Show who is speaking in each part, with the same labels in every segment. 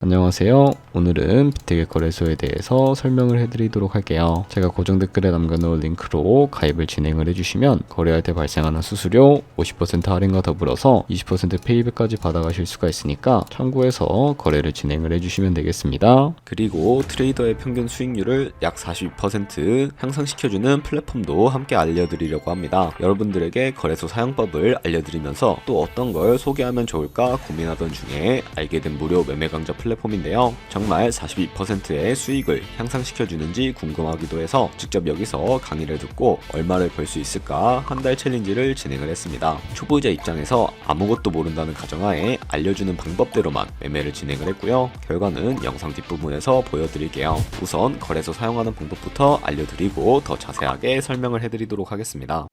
Speaker 1: 안녕하세요. 오늘은 비트겟 거래소에 대해서 설명을 해드리도록 할게요. 제가 고정 댓글에 남겨놓은 링크로 가입을 진행을 해주시면 거래할 때 발생하는 수수료 50% 할인과 더불어서 20% 페이백까지 받아가실 수가 있으니까 참고해서 거래를 진행을 해주시면 되겠습니다. 그리고 트레이더의 평균 수익률을 약 42% 향상시켜주는 플랫폼도 함께 알려드리려고 합니다. 여러분들에게 거래소 사용법을 알려드리면서 또 어떤 걸 소개하면 좋을까 고민하던 중에 알게 된 무료 매매 강좌 플랫폼인데요. 정말 42%의 수익을 향상시켜주는지 궁금하기도 해서 직접 여기서 강의를 듣고 얼마를 벌 수 있을까 한 달 챌린지를 진행을 했습니다. 초보자 입장에서 아무것도 모른다는 가정하에 알려주는 방법대로만 매매를 진행을 했고요. 결과는 영상 뒷부분에서 보여드릴게요. 우선 거래소 사용하는 방법부터 알려드리고 더 자세하게 설명을 해드리도록 하겠습니다.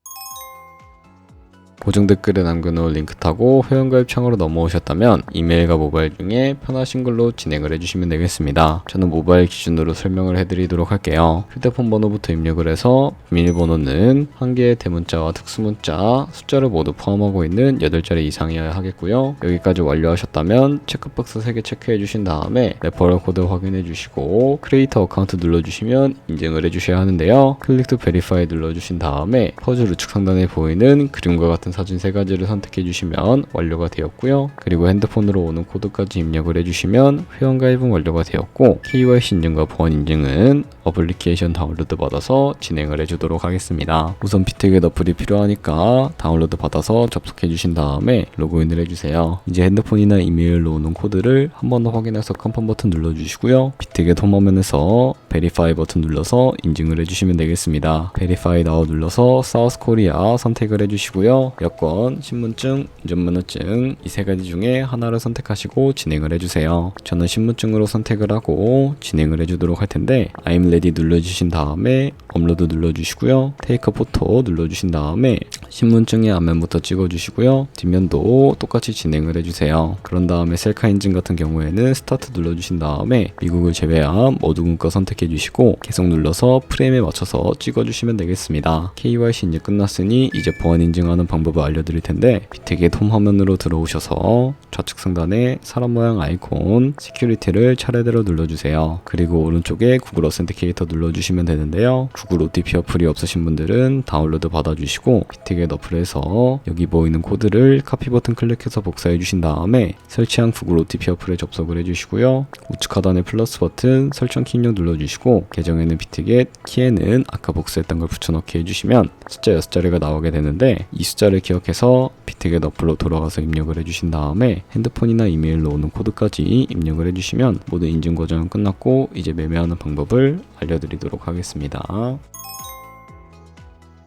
Speaker 1: 고정 댓글에 남겨놓은 링크 타고 회원가입 창으로 넘어오셨다면 이메일과 모바일 중에 편하신 걸로 진행을 해주시면 되겠습니다. 저는 모바일 기준으로 설명을 해드리도록 할게요. 휴대폰 번호부터 입력을 해서 비밀번호는 한 개의 대문자와 특수문자, 숫자를 모두 포함하고 있는 8자리 이상이어야 하겠고요. 여기까지 완료하셨다면 체크박스 3개 체크해 주신 다음에 레퍼럴 코드 확인해 주시고 크리에이터 어카운트 눌러주시면 인증을 해주셔야 하는데요. 클릭 투 베리파이 눌러주신 다음에 퍼즐 우측 상단에 보이는 그림과 같은 사진 3가지를 선택해 주시면 완료가 되었고요. 그리고 핸드폰으로 오는 코드까지 입력을 해주시면 회원가입은 완료가 되었고 KYC 인증과 보안 인증은 어플리케이션 다운로드 받아서 진행을 해주도록 하겠습니다. 우선 비트겟 어플이 필요하니까 다운로드 받아서 접속해 주신 다음에 로그인을 해주세요. 이제 핸드폰이나 이메일로 오는 코드를 한 번 더 확인해서 컨펌 버튼 눌러주시고요. 비트겟 홈화면에서 베리파이 버튼 눌러서 인증을 해주시면 되겠습니다. 베리파이 나우 눌러서 사우스 코리아 선택을 해주시고요. 여권, 신분증, 운전면허증 이 3가지 중에 하나를 선택하시고 진행을 해주세요. 저는 신분증으로 선택을 하고 진행을 해주도록 할 텐데 I'm ready 눌러주신 다음에 업로드 눌러주시고요. 테이크 포토 눌러주신 다음에 신분증의 앞면부터 찍어주시고요. 뒷면도 똑같이 진행을 해주세요. 그런 다음에 셀카 인증 같은 경우에는 스타트 눌러주신 다음에 미국을 제외한 모든 국가 선택해주시고 계속 눌러서 프레임에 맞춰서 찍어주시면 되겠습니다. KYC 인증 끝났으니 이제 보안 인증하는 방법을 알려드릴 텐데 비트겟 홈 화면으로 들어오셔서 좌측 상단에 사람 모양 아이콘 시큐리티를 차례대로 눌러주세요. 그리고 오른쪽에 구글 어센티케이터 눌러주시면 되는데요. 구글 OTP 어플이 없으신 분들은 다운로드 받아주시고 비트겟 어플에서 여기 보이는 코드를 카피 버튼 클릭해서 복사해 주신 다음에 설치한 구글 OTP 어플에 접속을 해주시고요. 우측 하단에 플러스 버튼 설정 키 입력 눌러주시고 계정에는 비트겟, 키에는 아까 복사했던 걸 붙여넣기 해주시면 숫자 6자리가 나오게 되는데 이 숫자를 기억해서 비트겟 어플로 돌아가서 입력을 해주신 다음에 핸드폰이나 이메일로 오는 코드까지 입력을 해주시면 모든 인증 과정은 끝났고 이제 매매하는 방법을 알려드리도록 하겠습니다.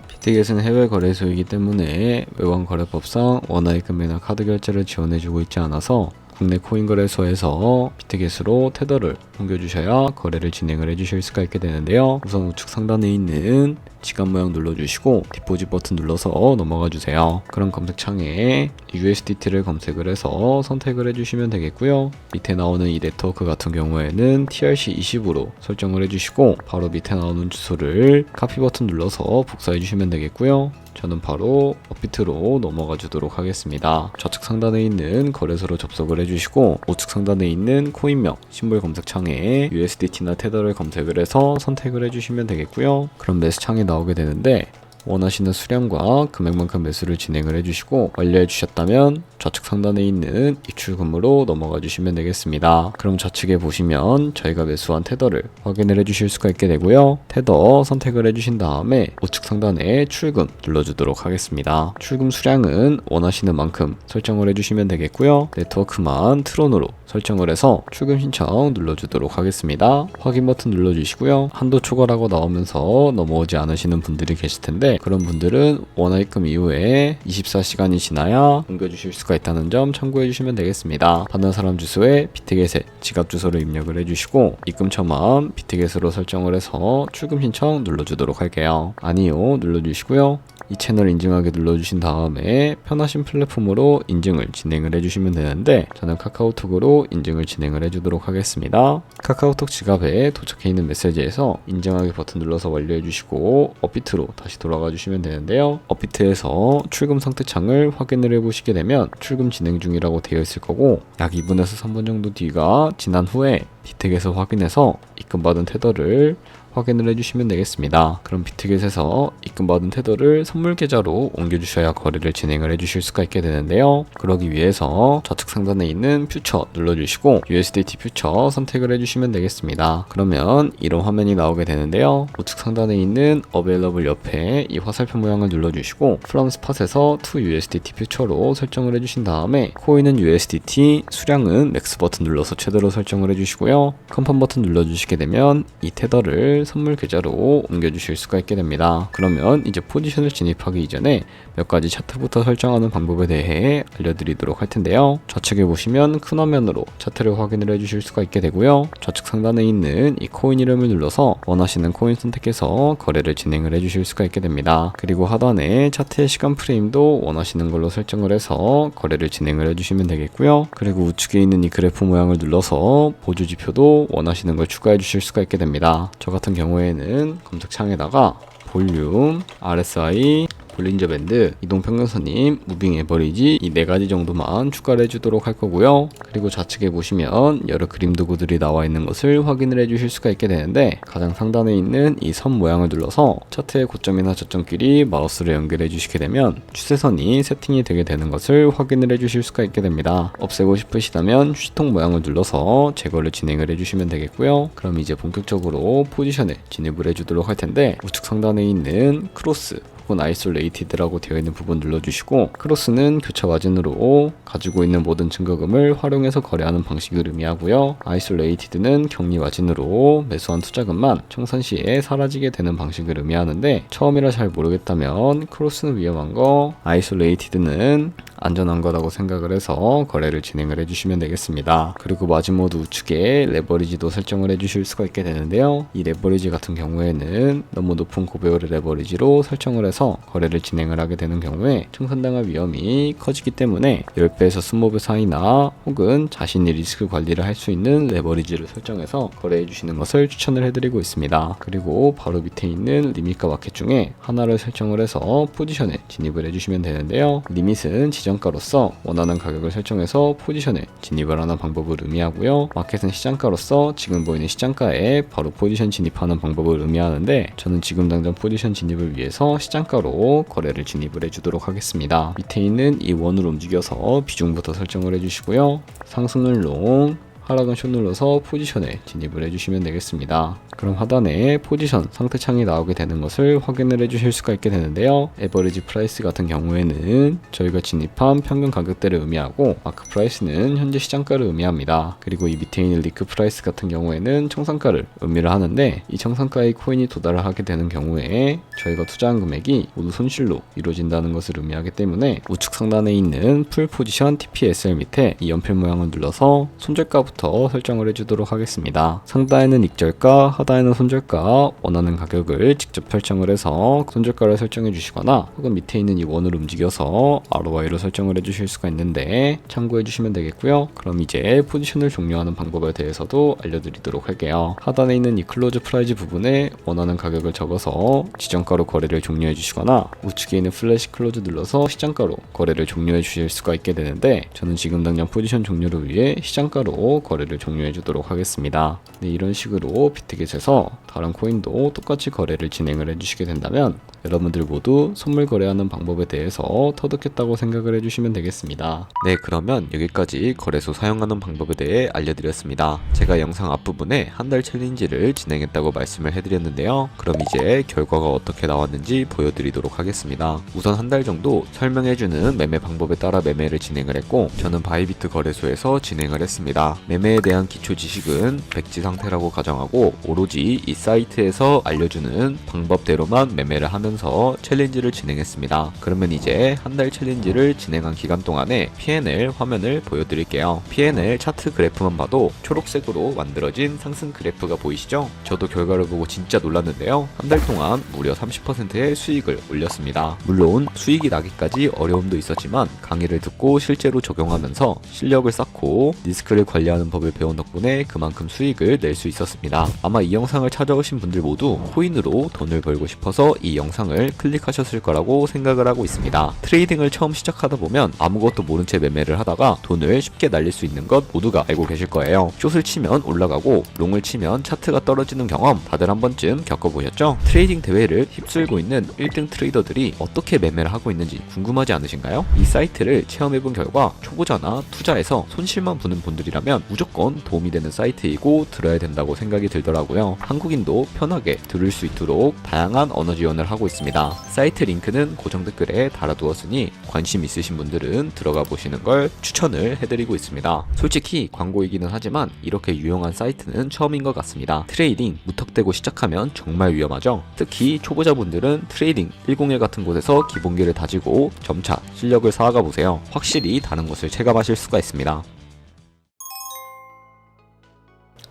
Speaker 1: 비트겟은 해외 거래소이기 때문에 외환 거래법상 원화의 금매나 카드 결제를 지원해주고 있지 않아서 국내 코인 거래소에서 비트겟으로 테더를 옮겨주셔야 거래를 진행을 해주실 수가 있게 되는데요. 우선 우측 상단에 있는 지갑 모양 눌러주시고 디포짓 버튼 눌러서 넘어가 주세요. 그럼 검색창에 USDT를 검색을 해서 선택을 해주시면 되겠고요. 밑에 나오는 이 네트워크 같은 경우에는 TRC20으로 설정을 해주시고 바로 밑에 나오는 주소를 카피 버튼 눌러서 복사해 주시면 되겠고요. 저는 바로 업비트로 넘어가 주도록 하겠습니다. 좌측 상단에 있는 거래소로 접속을 해주시고 우측 상단에 있는 코인명 심볼 검색창에 USDT나 테더를 검색을 해서 선택을 해주시면 되겠고요. 그럼 매수 창이 나오게 되는데 원하시는 수량과 금액만큼 매수를 진행을 해주시고 완료해 주셨다면 좌측 상단에 있는 입출 근무로 넘어가 주시면 되겠습니다. 그럼 좌측에 보시면 저희가 매수한 테더를 확인을 해주실 수가 있게 되고요. 테더 선택을 해주신 다음에 우측 상단에 출금 눌러주도록 하겠습니다. 출금 수량은 원하시는 만큼 설정을 해주시면 되겠고요. 네트워크만 트론으로 설정을 해서 출금 신청 눌러주도록 하겠습니다. 확인 버튼 눌러주시고요. 한도 초과라고 나오면서 넘어오지 않으시는 분들이 계실 텐데 그런 분들은 원화 입금 이후에 24시간이 지나야 옮겨주실 수가 있다는 점 참고해 주시면 되겠습니다. 받는 사람 주소에 비트겟에 지갑 주소를 입력을 해주시고 입금처만 비트겟으로 설정을 해서 출금 신청 눌러주도록 할게요. 아니요 눌러주시고요. 이 채널 인증하기 눌러주신 다음에 편하신 플랫폼으로 인증을 진행을 해주시면 되는데 저는 카카오톡으로 인증을 진행을 해주도록 하겠습니다. 카카오톡 지갑에 도착해 있는 메시지에서 인증하기 버튼 눌러서 완료해 주시고 업비트로 다시 돌아가 들어가 주시면 되는데요. 업비트에서 출금 상태 창을 확인을 해보시게 되면 출금 진행 중이라고 되어 있을 거고, 약 2분에서 3분 정도 뒤가 지난 후에 비트겟에서 확인해서 입금받은 테더를 확인을 해주시면 되겠습니다. 그럼 비트겟에서 입금받은 테더를 선물 계좌로 옮겨주셔야 거래를 진행을 해주실 수가 있게 되는데요. 그러기 위해서 좌측 상단에 있는 퓨처 눌러주시고 USDT 퓨처 선택을 해주시면 되겠습니다. 그러면 이런 화면이 나오게 되는데요. 우측 상단에 있는 Available 옆에 이 화살표 모양을 눌러주시고 From Spot에서 To USDT 퓨처로 설정을 해주신 다음에 코인은 USDT, 수량은 맥스 버튼 눌러서 최대로 설정을 해주시고요. 컨펌 버튼 눌러주시게 되면 이 테더를 선물 계좌로 옮겨주실 수가 있게 됩니다. 그러면 이제 포지션을 진입하기 이전에 몇 가지 차트부터 설정하는 방법에 대해 알려드리도록 할 텐데요. 좌측에 보시면 큰 화면으로 차트를 확인을 해주실 수가 있게 되고요. 좌측 상단에 있는 이 코인 이름을 눌러서 원하시는 코인 선택해서 거래를 진행을 해주실 수가 있게 됩니다. 그리고 하단에 차트의 시간 프레임도 원하시는 걸로 설정을 해서 거래를 진행을 해주시면 되겠고요. 그리고 우측에 있는 이 그래프 모양을 눌러서 보조 지표도 원하시는 걸 추가해 주실 수가 있게 됩니다. 저 같은 경우에는 검색창에다가 볼륨, RSI, 볼린저 밴드, 이동 평균선임, 무빙 에버리지 이 4가지 정도만 추가를 해주도록 할 거고요. 그리고 좌측에 보시면 여러 그림 도구들이 나와 있는 것을 확인을 해주실 수가 있게 되는데, 가장 상단에 있는 이 선 모양을 눌러서 차트의 고점이나 저점끼리 마우스를 연결해 주시게 되면 추세선이 세팅이 되게 되는 것을 확인을 해주실 수가 있게 됩니다. 없애고 싶으시다면 휴지통 모양을 눌러서 제거를 진행을 해주시면 되겠고요. 그럼 이제 본격적으로 포지션에 진입을 해주도록 할 텐데, 우측 상단에 있는 크로스 아이솔레이티드라고 되어 있는 부분 눌러주시고, 크로스는 교차 마진으로 가지고 있는 모든 증거금을 활용해서 거래하는 방식을 의미하고요. 아이솔레이티드는 격리 마진으로 매수한 투자금만 청산 시에 사라지게 되는 방식을 의미하는데, 처음이라 잘 모르겠다면 크로스는 위험한 거, 아이솔레이티드는 안전한 거라고 생각을 해서 거래를 진행을 해주시면 되겠습니다. 그리고 마지모드 우측에 레버리지도 설정을 해주실 수가 있게 되는데요. 이 레버리지 같은 경우에는 너무 높은 고배율의 레버리지로 설정을 해서 거래를 진행을 하게 되는 경우에 청산당할 위험이 커지기 때문에 10배에서 20배 사이나 혹은 자신이 리스크 관리를 할 수 있는 레버리지를 설정해서 거래해 주시는 것을 추천을 해드리고 있습니다. 그리고 바로 밑에 있는 리밋과 마켓 중에 하나를 설정을 해서 포지션에 진입을 해주시면 되는데요. 리밋은 지정가로서 원하는 가격을 설정해서 포지션에 진입을 하는 방법을 의미하고요. 마켓은 시장가로서 지금 보이는 시장가에 바로 포지션 진입하는 방법을 의미하는데, 저는 지금 당장 포지션 진입을 위해서 시장가로 거래를 진입을 해주도록 하겠습니다. 밑에 있는 이 원으로 움직여서 비중부터 설정을 해주시고요. 상승은 롱, 하락은 숏 눌러서 포지션에 진입을 해주시면 되겠습니다. 그럼 하단에 포지션 상태창이 나오게 되는 것을 확인을 해주실 수가 있게 되는데요. 에버리지 프라이스 같은 경우에는 저희가 진입한 평균 가격대를 의미하고, 마크 프라이스는 현재 시장가를 의미합니다. 그리고 이 밑에 있는 리크 프라이스 같은 경우에는 청산가를 의미를 하는데, 이 청산가의 코인이 도달을 하게 되는 경우에 저희가 투자한 금액이 모두 손실로 이루어진다는 것을 의미하기 때문에 우측 상단에 있는 풀 포지션 TPSL 밑에 이 연필 모양을 눌러서 손절가부터 설정을 해주도록 하겠습니다. 상단에는 익절가, 하단에는 손절가, 원하는 가격을 직접 설정을 해서 손절가를 설정해 주시거나 혹은 밑에 있는 이 원을 움직여서 ROI로 설정을 해주실 수가 있는데 참고해 주시면 되겠고요. 그럼 이제 포지션을 종료하는 방법에 대해서도 알려드리도록 할게요. 하단에 있는 이 클로즈 프라이즈 부분에 원하는 가격을 적어서 지정가로 거래를 종료해 주시거나, 우측에 있는 플래시 클로즈 눌러서 시장가로 거래를 종료해 주실 수가 있게 되는데, 저는 지금 당장 포지션 종료를 위해 시장가로 거래를 종료해 주도록 하겠습니다. 네, 이런 식으로 비트겟에서 다른 코인도 똑같이 거래를 진행을 해주시게 된다면 여러분들 모두 선물 거래하는 방법에 대해서 터득했다고 생각을 해주시면 되겠습니다. 네, 그러면 여기까지 거래소 사용하는 방법에 대해 알려드렸습니다. 제가 영상 앞부분에 한 달 챌린지를 진행했다고 말씀을 해드렸는데요. 그럼 이제 결과가 어떻게 나왔는지 보여드리도록 하겠습니다. 우선 한 달 정도 설명해주는 매매 방법에 따라 매매를 진행을 했고, 저는 바이비트 거래소에서 진행을 했습니다. 매매에 대한 기초 지식은 백지 상태라고 가정하고 오로지 이 사이트에서 알려주는 방법대로만 매매를 하면서 챌린지를 진행했습니다. 그러면 이제 한 달 챌린지를 진행한 기간 동안에 P&L 화면을 보여드릴게요. P&L 차트 그래프만 봐도 초록색으로 만들어진 상승 그래프가 보이시죠? 저도 결과를 보고 진짜 놀랐는데요. 한 달 동안 무려 30%의 수익을 올렸습니다. 물론 수익이 나기까지 어려움도 있었지만 강의를 듣고 실제로 적용하면서 실력을 쌓고 리스크를 관리하는 매매하는 법을 배운 덕분에 그만큼 수익을 낼 수 있었습니다. 아마 이 영상을 찾아오신 분들 모두 코인으로 돈을 벌고 싶어서 이 영상을 클릭하셨을 거라고 생각을 하고 있습니다. 트레이딩을 처음 시작하다 보면 아무것도 모른 채 매매를 하다가 돈을 쉽게 날릴 수 있는 것 모두가 알고 계실 거예요. 숏을 치면 올라가고 롱을 치면 차트가 떨어지는 경험 다들 한 번쯤 겪어보셨죠? 트레이딩 대회를 휩쓸고 있는 1등 트레이더들이 어떻게 매매를 하고 있는지 궁금하지 않으신가요? 이 사이트를 체험해본 결과 초보자나 투자에서 손실만 보는 분들이라면 무조건 도움이 되는 사이트이고 들어야 된다고 생각이 들더라고요. 한국인도 편하게 들을 수 있도록 다양한 언어 지원을 하고 있습니다. 사이트 링크는 고정 댓글에 달아두었으니 관심 있으신 분들은 들어가 보시는 걸 추천을 해드리고 있습니다. 솔직히 광고이기는 하지만 이렇게 유용한 사이트는 처음인 것 같습니다. 트레이딩 무턱대고 시작하면 정말 위험하죠. 특히 초보자분들은 트레이딩 101 같은 곳에서 기본기를 다지고 점차 실력을 쌓아가 보세요. 확실히 다른 것을 체감하실 수가 있습니다.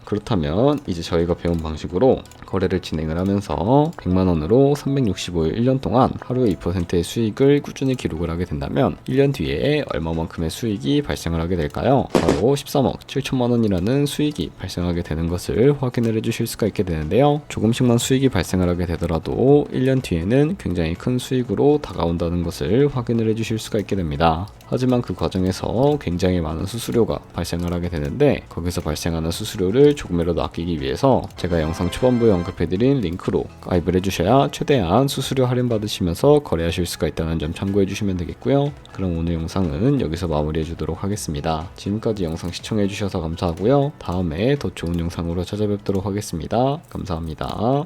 Speaker 1: 그렇다면 이제 저희가 배운 방식으로 거래를 진행을 하면서 100만원으로 365일 1년 동안 하루에 2%의 수익을 꾸준히 기록을 하게 된다면 1년 뒤에 얼마만큼의 수익이 발생을 하게 될까요? 바로 13억 7천만원이라는 수익이 발생하게 되는 것을 확인을 해주실 수가 있게 되는데요. 조금씩만 수익이 발생을 하게 되더라도 1년 뒤에는 굉장히 큰 수익으로 다가온다는 것을 확인을 해주실 수가 있게 됩니다. 하지만 그 과정에서 굉장히 많은 수수료가 발생을 하게 되는데 거기서 발생하는 수수료를 조금이라도 아끼기 위해서 제가 영상 초반부에 언급해드린 링크로 가입을 해주셔야 최대한 수수료 할인 받으시면서 거래하실 수가 있다는 점 참고해 주시면 되겠고요. 그럼 오늘 영상은 여기서 마무리해 주도록 하겠습니다. 지금까지 영상 시청해 주셔서 감사하고요. 다음에 더 좋은 영상으로 찾아뵙도록 하겠습니다. 감사합니다.